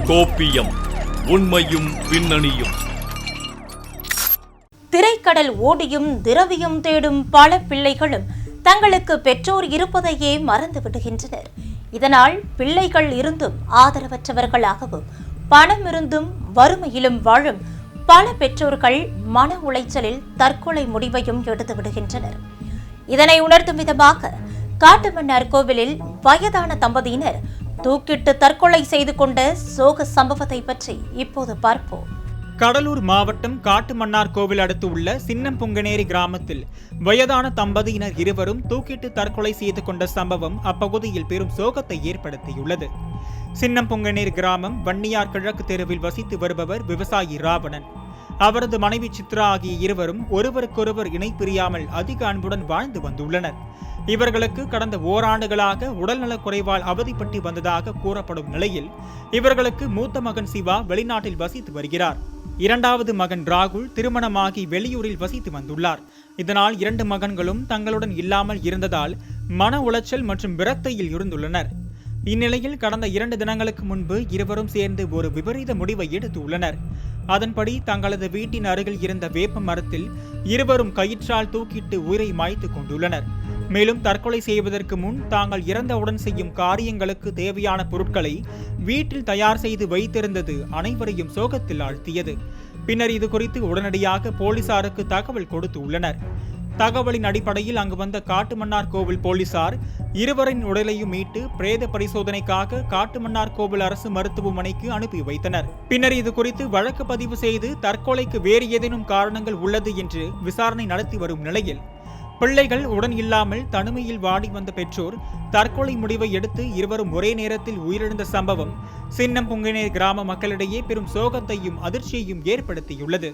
கோப்பியம், உண்மையும் பின்னணியும். திரைக்கடல் ஓடியும் திரவியம் தேடும் பல பிள்ளைகளும் தங்களுக்கு பெற்றோர் இருப்பதையே மறந்து விடுகின்றனர். இதனால் பிள்ளைகள் இருந்தும் ஆதரவற்றவர்களாகவும் பணம் இருந்தும் வறுமையிலும் வாழும் பல பெற்றோர்கள் மன உளைச்சலில் தற்கொலை முடிவையும் எடுத்து விடுகின்றனர். இதனை உணர்த்தும் விதமாக காட்டுமன்னார் கோவிலில் வயதான தம்பதியினர் தூக்கிட்டு தற்கொலை செய்து கொண்ட சோக சம்பவத்தை பற்றி இப்போது பார்ப்போம். கடலூர் மாவட்டம் காட்டுமன்னார் கோவில் அடுத்து உள்ள சின்னம்பொங்கனேரி கிராமத்தில் வயதான தம்பதியினர் இருவரும் தூக்கிட்டு தற்கொலை செய்து கொண்ட சம்பவம் அப்பகுதியில் பெரும் சோகத்தை ஏற்படுத்தியுள்ளது. சின்னம்பொங்கனேரி கிராமம் வன்னியார் கிழக்கு தெருவில் வசித்து வருபவர் விவசாயி ராவணன். அவரது மனைவி சித்ரா ஆகிய இருவரும் ஒருவருக்கொருவர் இணை பிரியாமல் அதிக அன்புடன் வாழ்ந்து வந்துள்ளனர். இவர்களுக்கு கடந்த ஓராண்டுகளாக உடல்நலக் குறைவால் அவதிப்பட்டு வந்ததாக கூறப்படும் நிலையில் இவர்களுக்கு மூத்த மகன் சிவா வெளிநாட்டில் வசித்து வருகிறார். இரண்டாவது மகன் ராகுல் திருமணமாகி வெளியூரில் வசித்து வந்துள்ளார். இதனால் 2 மகன்களும் தங்களுடன் இல்லாமல் இருந்ததால் மன உளைச்சல் மற்றும் விரக்தியில் இருந்துள்ளனர். இந்நிலையில் கடந்த 2 தினங்களுக்கு முன்பு இருவரும் சேர்ந்து ஒரு விபரீத முடிவை எடுத்துள்ளனர். அதன்படி தங்களது வீட்டின் அருகில் இருந்த வேப்ப மரத்தில் இருவரும் கயிற்றால் தூக்கிட்டு உயிரை மாய்த்து கொண்டுள்ளனர். மேலும் தற்கொலை செய்வதற்கு முன் தாங்கள் இறந்தவுடன் செய்யும் காரியங்களுக்கு தேவையான பொருட்களை வீட்டில் தயார் செய்து வைத்திருந்தது அனைவரையும் சோகத்தில் ஆழ்த்தியது. பின்னர் இது குறித்து உடனடியாக போலீசாருக்கு தகவல் கொடுத்து உள்ளனர். தகவலின் அடிப்படையில் அங்கு வந்த காட்டுமன்னார் கோவில் போலீசார் இருவரின் உடலையும் மீட்டு பிரேத பரிசோதனைக்காக காட்டுமன்னார் கோவில் அரசு மருத்துவமனைக்கு அனுப்பி வைத்தனர். பின்னர் இது குறித்து வழக்கு பதிவு செய்து தற்கொலைக்கு வேறு ஏதேனும் காரணங்கள் உள்ளது என்று விசாரணை நடத்தி வரும் நிலையில் பிள்ளைகள் உடன் இல்லாமல் தனிமையில் வாடி வந்த பெற்றோர் தற்கொலை முடிவை எடுத்து இருவரும் ஒரே நேரத்தில் உயிரிழந்த சம்பவம் சின்னம்பொங்கனேரி கிராம மக்களிடையே பெரும் சோகத்தையும் அதிர்ச்சியையும் ஏற்படுத்தியுள்ளது.